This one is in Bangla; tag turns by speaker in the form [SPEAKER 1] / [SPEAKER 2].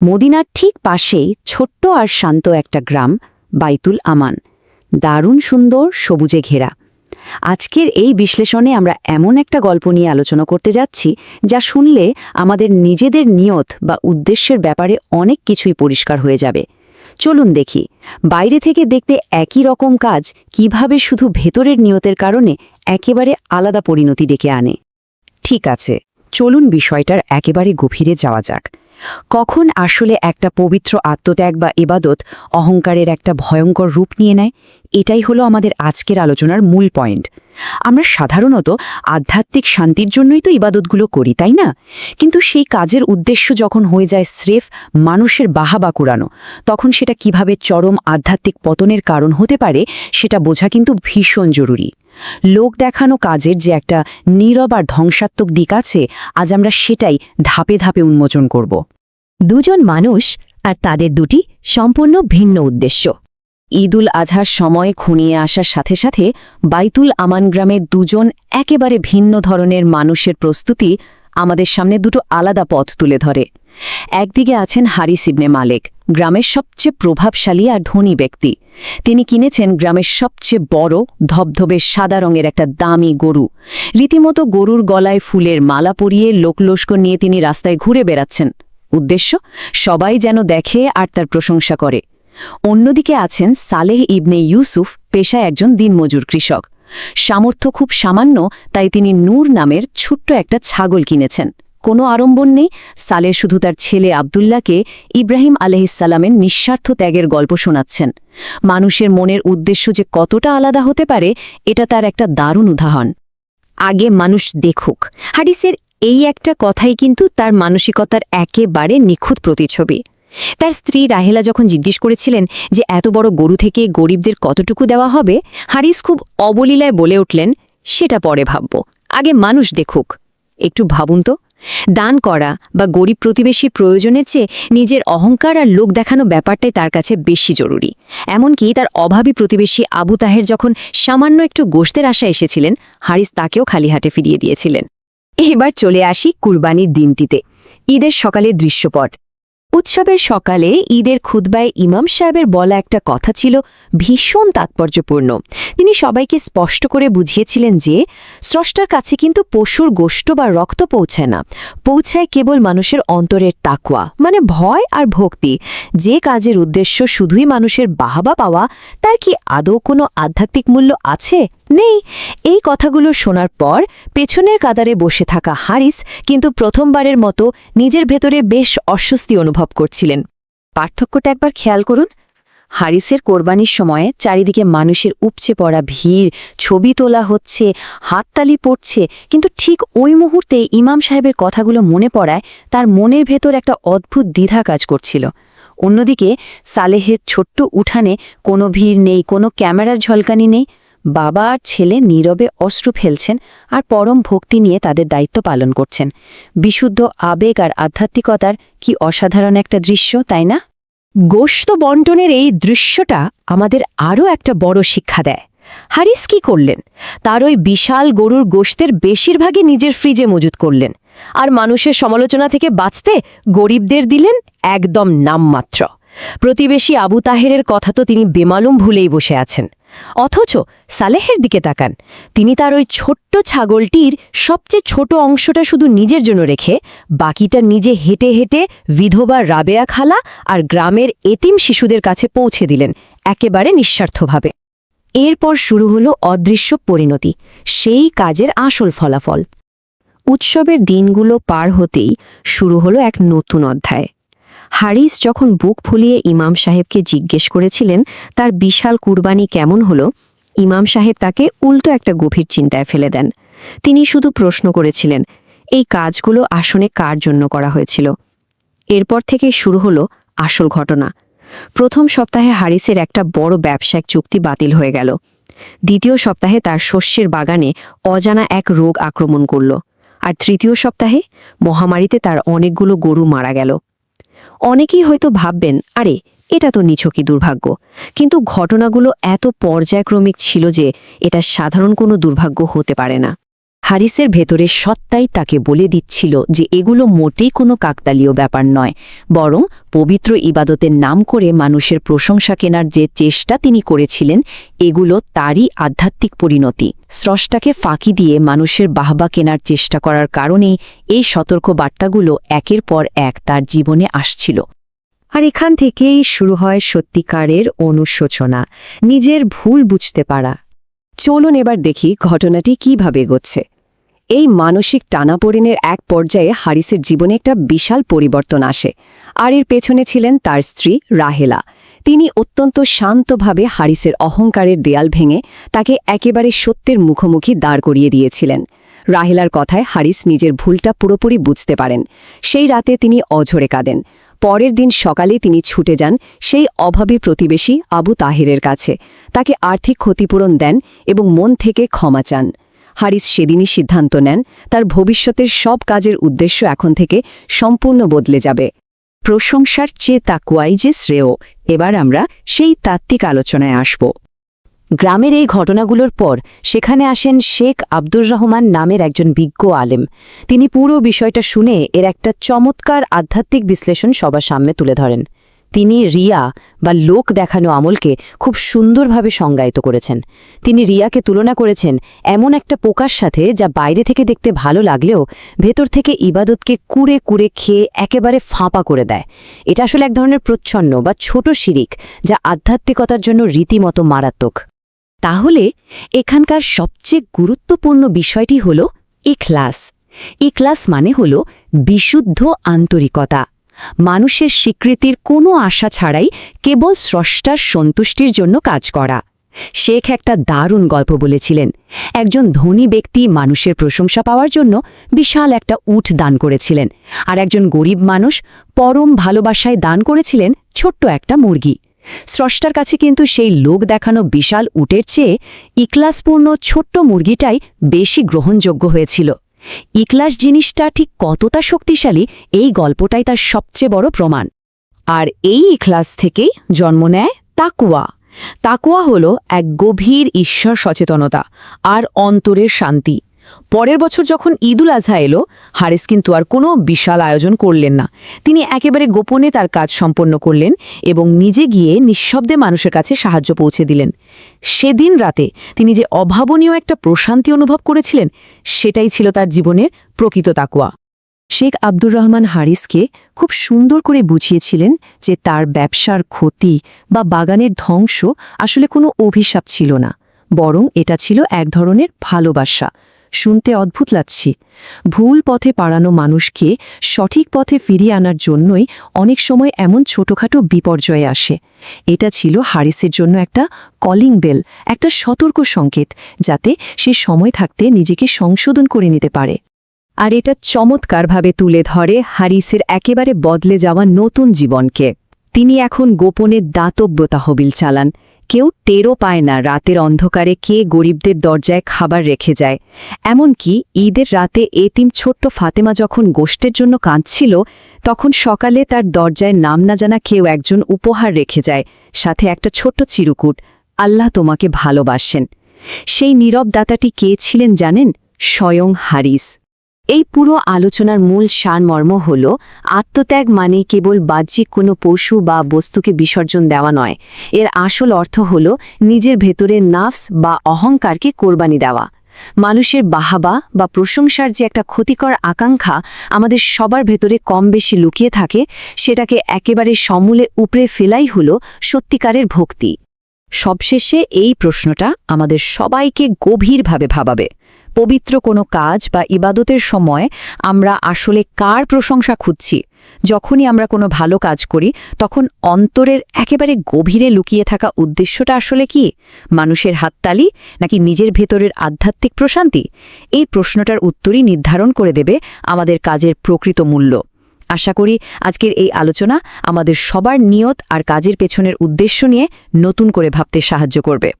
[SPEAKER 1] মদিনার ঠিক পাশেই ছোট্ট আর শান্ত একটা গ্রাম, বাইতুল আমান। দারুণ সুন্দর, সবুজে ঘেরা। আজকের এই বিশ্লেষণে আমরা এমন একটা গল্প নিয়ে আলোচনা করতে যাচ্ছি যা শুনলে আমাদের নিজেদের নিয়ত বা উদ্দেশ্যের ব্যাপারে অনেক কিছুই পরিষ্কার হয়ে যাবে। চলুন দেখি, বাইরে থেকে দেখতে একই রকম কাজ কিভাবে শুধু ভেতরের নিয়তের কারণে একেবারে আলাদা পরিণতি ডেকে আনে। ঠিক আছে, চলুন বিষয়টার একেবারে গভীরে যাওয়া যাক। কখন আসলে একটা পবিত্র আত্মত্যাগ বা ইবাদত অহংকারের একটা ভয়ঙ্কর রূপ নিয়ে নেয়? এটাই হলো আমাদের আজকের আলোচনার মূল পয়েন্ট। আমরা সাধারণত আধ্যাত্মিক শান্তির জন্যই তো ইবাদতগুলো করি, তাই না? কিন্তু সেই কাজের উদ্দেশ্য যখন হয়ে যায় স্রেফ মানুষের বাহাবা কুড়ানো, তখন সেটা কিভাবে চরম আধ্যাত্মিক পতনের কারণ হতে পারে সেটা বোঝা কিন্তু ভীষণ জরুরি। লোক দেখানো কাজের যে একটা নীরব আর ধ্বংসাত্মক দিক আছে, আজ আমরা সেটাই ধাপে ধাপে উন্মোচন করব।
[SPEAKER 2] দুজন মানুষ আর তাদের দুটি সম্পূর্ণ ভিন্ন উদ্দেশ্য।
[SPEAKER 1] ঈদুল আজহার সময় ঘনিয়ে আসার সাথে সাথে বাইতুল আমান গ্রামের দুজন একেবারে ভিন্ন ধরনের মানুষের প্রস্তুতি আমাদের সামনে দুটো আলাদা পথ তুলে ধরে। একদিকে আছেন হারিস ইবনে মালেক, গ্রামের সবচেয়ে প্রভাবশালী আর ধনী ব্যক্তি। তিনি কিনেছেন গ্রামের সবচেয়ে বড় ধবধবে সাদা রঙের একটা দামি গরু। রীতিমতো গরুর গলায় ফুলের মালা পরিয়ে লোকলস্কর নিয়ে তিনি রাস্তায় ঘুরে বেড়াচ্ছেন। উদ্দেশ্য, সবাই যেন দেখে আর তার প্রশংসা করে। অন্যদিকে আছেন সালেহ ইবনে ইউসুফ, পেশায় একজন দিনমজুর কৃষক। সামর্থ্য খুব সামান্য, তাই তিনি নূর নামের ছোট্ট একটা ছাগল কিনেছেন। কোনো আড়ম্বর নেই। সালেহ শুধু তার ছেলে আব্দুল্লাহকে ইব্রাহিম আলাইহিসসালামের নিঃস্বার্থ ত্যাগের গল্প শোনাচ্ছেন। মানুষের মনের উদ্দেশ্য যে কতটা আলাদা হতে পারে, এটা তার একটা দারুণ উদাহরণ।
[SPEAKER 2] আগে মানুষ দেখুক, হাদিসের এই একটা কথাই কিন্তু তার মানসিকতার একেবারে নিখুঁত প্রতিচ্ছবি। তার স্ত্রী রাহেলা যখন জিজ্ঞেস করেছিলেন যে এত বড় গরু থেকে গরিবদের কতটুকু দেওয়া হবে, হারিস খুব অবলীলায় বলে উঠলেন, সেটা পরে ভাবব, আগে মানুষ দেখুক। একটু ভাবুন তো, দান করা বা গরিব প্রতিবেশীর প্রয়োজনের চেয়ে নিজের অহংকার আর লোক দেখানো ব্যাপারটাই তার কাছে বেশি জরুরি। এমনকি তার অভাবী প্রতিবেশী আবু তাহের যখন সামান্য একটু গোশতের আশা এসেছিলেন, হারিস তাকেও খালি হাতে ফিরিয়ে দিয়েছিলেন। এবার চলে আসি কুরবানির দিনটিতে, ঈদের সকালের দৃশ্যপট। উৎসবের সকালে ঈদের খুতবায় ইমাম সাহেবের বলা একটা কথা ছিল ভীষণ তাৎপর্যপূর্ণ। তিনি সবাইকে স্পষ্ট করে বুঝিয়েছিলেন যে স্রষ্টার কাছে কিন্তু পশুর গোশত বা রক্ত পৌঁছায় না, পৌঁছায় কেবল মানুষের অন্তরের তাকওয়া, মানে ভয় আর ভক্তি। যে কাজের উদ্দেশ্য শুধুই মানুষের বাহাবা পাওয়া, তার কি আদৌ কোনো আধ্যাত্মিক মূল্য আছে? নেই। এই কথাগুলো শোনার পর পেছনের কাতারে বসে থাকা হারিস কিন্তু প্রথমবারের মতো নিজের ভেতরে বেশ অস্বস্তি অনুভব করছিলেন। পার্থক্যটা একবার খেয়াল করুন। হারিসের কোরবানির সময়ে চারিদিকে মানুষের উপচে পড়া ভিড়, ছবি তোলা হচ্ছে, হাততালি পড়ছে, কিন্তু ঠিক ওই মুহূর্তে ইমাম সাহেবের কথাগুলো মনে পড়ায় তার মনের ভেতর একটা অদ্ভুত দ্বিধা কাজ করছিল। অন্যদিকে সালেহের ছোট্ট উঠানে কোনো ভিড় নেই, কোনো ক্যামেরার ঝলকানি নেই। বাবা আর ছেলে নীরবে অশ্রু ফেলছেন আর পরম ভক্তি নিয়ে তাদের দায়িত্ব পালন করছেন। বিশুদ্ধ আবেগ আর আধ্যাত্মিকতার কি অসাধারণ একটা দৃশ্য, তাই না? গোশত বন্টনের এই দৃশ্যটা আমাদের আরও একটা বড় শিক্ষা দেয়। হারিস কি করলেন? তার ওই বিশাল গরুর গোশতের বেশিরভাগই নিজের ফ্রিজে মজুত করলেন, আর মানুষের সমালোচনা থেকে বাঁচতে গরিবদের দিলেন একদম নামমাত্র। প্রতিবেশী আবু তাহেরের কথা তো তিনি বেমালুম ভুলেই বসে আছেন। অথচ সালেহের দিকে তাকান, তিনি তার ওই ছোট্ট ছাগলটির সবচেয়ে ছোট অংশটা শুধু নিজের জন্য রেখে বাকিটা নিজে হেঁটে হেঁটে বিধবা রাবেয়া খালা আর গ্রামের এতিম শিশুদের কাছে পৌঁছে দিলেন, একেবারে নিঃস্বার্থভাবে। এরপর শুরু হলো অদৃশ্য পরিণতি, সেই কাজের আসল ফলাফল। উৎসবের দিনগুলো পার হতেই শুরু হলো এক নতুন অধ্যায়। হারিস যখন বুক ফুলিয়ে ইমাম সাহেবকে জিজ্ঞেস করেছিলেন তার বিশাল কুরবানি কেমন হলো, ইমাম সাহেব তাকে উল্টো একটা গভীর চিন্তায় ফেলে দেন। তিনি শুধু প্রশ্ন করেছিলেন, এই কাজগুলো আসলে কার জন্য করা হয়েছিল? এরপর থেকে শুরু হলো আসল ঘটনা। প্রথম সপ্তাহে হারিসের একটা বড় ব্যবসায়িক চুক্তি বাতিল হয়ে গেল। দ্বিতীয় সপ্তাহে তার শস্যের বাগানে অজানা এক রোগ আক্রমণ করল। আর তৃতীয় সপ্তাহে মহামারীতে তার অনেকগুলো গরু মারা গেল। অনেকেই হয়তো ভাববেন, আরে এটা তো নিছকই দুর্ভাগ্য, কিন্তু ঘটনাগুলো এত পর্যায়ক্রমিক ছিল যে এটা সাধারণ কোনো দুর্ভাগ্য হতে পারে না।
[SPEAKER 1] হারিসের ভেতরের সত্তাই তাকে বলে দিচ্ছিল যে এগুলো মোটেই কোনো কাকতালীয় ব্যাপার নয়, বরং পবিত্র ইবাদতের নাম করে মানুষের প্রশংসা কেনার যে চেষ্টা তিনি করেছিলেন এগুলো তারই আধ্যাত্মিক পরিণতি। স্রষ্টাকে ফাঁকি দিয়ে মানুষের বাহবা কেনার চেষ্টা করার কারণেই এই সতর্ক বার্তাগুলো একের পর এক তার জীবনে আসছিল। আর এখান থেকেই শুরু হয় সত্যিকারের অনুশোচনা, নিজের ভুল বুঝতে পারা। চলুন এবার দেখি ঘটনাটি কিভাবে এগোচ্ছে। এই মানসিক টানাপোড়েনের এক পর্যায়ে হারিসের জীবনে একটা বিশাল পরিবর্তন আসে, আর এর পেছনে ছিলেন তার স্ত্রী রাহেলা। তিনি অত্যন্ত শান্তভাবে হারিসের অহংকারের দেয়াল ভেঙে তাকে একেবারে সত্যের মুখোমুখি দাঁড় করিয়ে দিয়েছিলেন। রাহেলার কথায় হারিস নিজের ভুলটা পুরোপুরি বুঝতে পারেন। সেই রাতে তিনি অঝরে কাঁদেন। পরের দিন সকালে তিনি ছুটে যান সেই অভাবী প্রতিবেশী আবু তাহেরের কাছে, তাকে আর্থিক ক্ষতিপূরণ দেন এবং মন থেকে ক্ষমা চান। হারিস সেদিনই সিদ্ধান্ত নেন তার ভবিষ্যতের সব কাজের উদ্দেশ্য এখন থেকে সম্পূর্ণ বদলে যাবে। প্রশংসার চেয়ে তাকওয়াই যে শ্রেয়। এবার আমরা সেই তাত্ত্বিক আলোচনায় আসব। গ্রামের এই ঘটনাগুলোর পর সেখানে আসেন শেখ আব্দুর রহমান নামের একজন বিজ্ঞ আলেম। তিনি পুরো বিষয়টা শুনে এর একটা চমৎকার আধ্যাত্মিক বিশ্লেষণ সবার সামনে তুলে ধরেন। তিনি রিয়া বা লোক দেখানো আমলকে খুব সুন্দরভাবে সংজ্ঞায়িত করেছেন। তিনি রিয়াকে তুলনা করেছেন এমন একটা পোকার সাথে যা বাইরে থেকে দেখতে ভালো লাগলেও ভেতর থেকে ইবাদতকে কুড়ে কুড়ে খেয়ে একেবারে ফাঁপা করে দেয়। এটা আসলে এক ধরনের প্রচ্ছন্ন বা ছোট শিরিক, যা আধ্যাত্মিকতার জন্য রীতিমতো মারাত্মক। তাহলে এখানকার সবচেয়ে গুরুত্বপূর্ণ বিষয়টি হল ইখলাস। ইখলাস মানে হল বিশুদ্ধ আন্তরিকতা, মানুষের স্বীকৃতির কোনো আশা ছাড়াই কেবল স্রষ্টার সন্তুষ্টির জন্য কাজ করা। শেখ একটা দারুণ গল্প বলেছিলেন। একজন ধনী ব্যক্তি মানুষের প্রশংসা পাওয়ার জন্য বিশাল একটা উট দান করেছিলেন, আর একজন গরিব মানুষ পরম ভালোবাসায় দান করেছিলেন ছোট্ট একটা মুরগি। স্রষ্টার কাছে কিন্তু সেই লোক দেখানো বিশাল উটের চেয়ে ইখলাসপূর্ণ ছোট্ট মুরগিটাই বেশি গ্রহণযোগ্য হয়েছিল। ইখলাস জিনিসটা ঠিক কতটা শক্তিশালী এই গল্পটাই তার সবচেয়ে বড় প্রমাণ। আর এই ইখলাস থেকেই জন্ম নেয় তাকওয়া। তাকওয়া হল এক গভীর ঈশ্বর সচেতনতা আর অন্তরের শান্তি। পরের বছর যখন ঈদুল আজহা এলো, হারিস কিন্তু আর কোনো বিশাল আয়োজন করলেন না। তিনি একেবারে গোপনে তার কাজ সম্পন্ন করলেন এবং নিজে গিয়ে নিঃশব্দে মানুষের কাছে সাহায্য পৌঁছে দিলেন। সেদিন রাতে তিনি যে অভাবনীয় একটা প্রশান্তি অনুভব করেছিলেন, সেটাই ছিল তার জীবনের প্রকৃত তাকওয়া। শেখ আব্দুর রহমান হারিসকে খুব সুন্দর করে বুঝিয়েছিলেন যে তার ব্যবসার ক্ষতি বা বাগানের ধ্বংস আসলে কোনো অভিশাপ ছিল না, বরং এটা ছিল এক ধরনের ভালোবাসা। শুনতে অদ্ভুত লাগছে, ভুল পথে পাড়ানো মানুষকে সঠিক পথে ফিরিয়ে আনার জন্যই অনেক সময় এমন ছোটখাটো বিপর্যয় আসে। এটা ছিল হারিসের জন্য একটা কলিং বেল, একটা সতর্ক সংকেত, যাতে সে সময় থাকতে নিজেকে সংশোধন করে নিতে পারে। আর এটা চমৎকারভাবে তুলে ধরে হারিসের একেবারে বদলে যাওয়া নতুন জীবনকে। তিনি এখন গোপনে দাতব্য তহবিল চালান। কেউ টেরও পায় না রাতের অন্ধকারে কে গরিবদের দরজায় খাবার রেখে যায়। এমনকি ঈদের রাতে এতিম ছোট্ট ফাতেমা যখন গোষ্ঠের জন্য কাঁদছিল, তখন সকালে তার দরজায় নাম না জানা কেউ একজন উপহার রেখে যায়, সাথে একটা ছোট্ট চিরকুট, আল্লাহ তোমাকে ভালোবাসেন। সেই নীরব দাতাটি কে ছিলেন জানেন? স্বয়ং হারিস। এই পুরো আলোচনার মূল সারমর্ম হল আত্মত্যাগ মানে কেবল বাহ্যিক কোনো পশু বা বস্তুকে বিসর্জন দেওয়া নয়। এর আসল অর্থ হল নিজের ভেতরের নাফস বা অহংকারকে কোরবানি দেওয়া। মানুষের বাহাবা বা প্রশংসার যে একটা ক্ষতিকর আকাঙ্ক্ষা আমাদের সবার ভেতরে কম বেশি লুকিয়ে থাকে, সেটাকে একেবারে সমূলে উপড়ে ফেলাই হল সত্যিকারের ভক্তি। সবশেষে এই প্রশ্নটা আমাদের সবাইকে গভীরভাবে ভাবাবে। পবিত্র কোনো কাজ বা ইবাদতের সময় আমরা আসলে কার প্রশংসা খুঁজছি? যখনই আমরা কোনো ভালো কাজ করি, তখন অন্তরের একেবারে গভীরে লুকিয়ে থাকা উদ্দেশ্যটা আসলে কি? মানুষের হাততালি নাকি নিজের ভেতরের আধ্যাত্মিক প্রশান্তি? এই প্রশ্নটার উত্তরই নির্ধারণ করে দেবে আমাদের কাজের প্রকৃত মূল্য। আশা করি আজকের এই আলোচনা আমাদের সবার নিয়ত আর কাজের পেছনের উদ্দেশ্য নিয়ে নতুন করে ভাবতে সাহায্য করবে।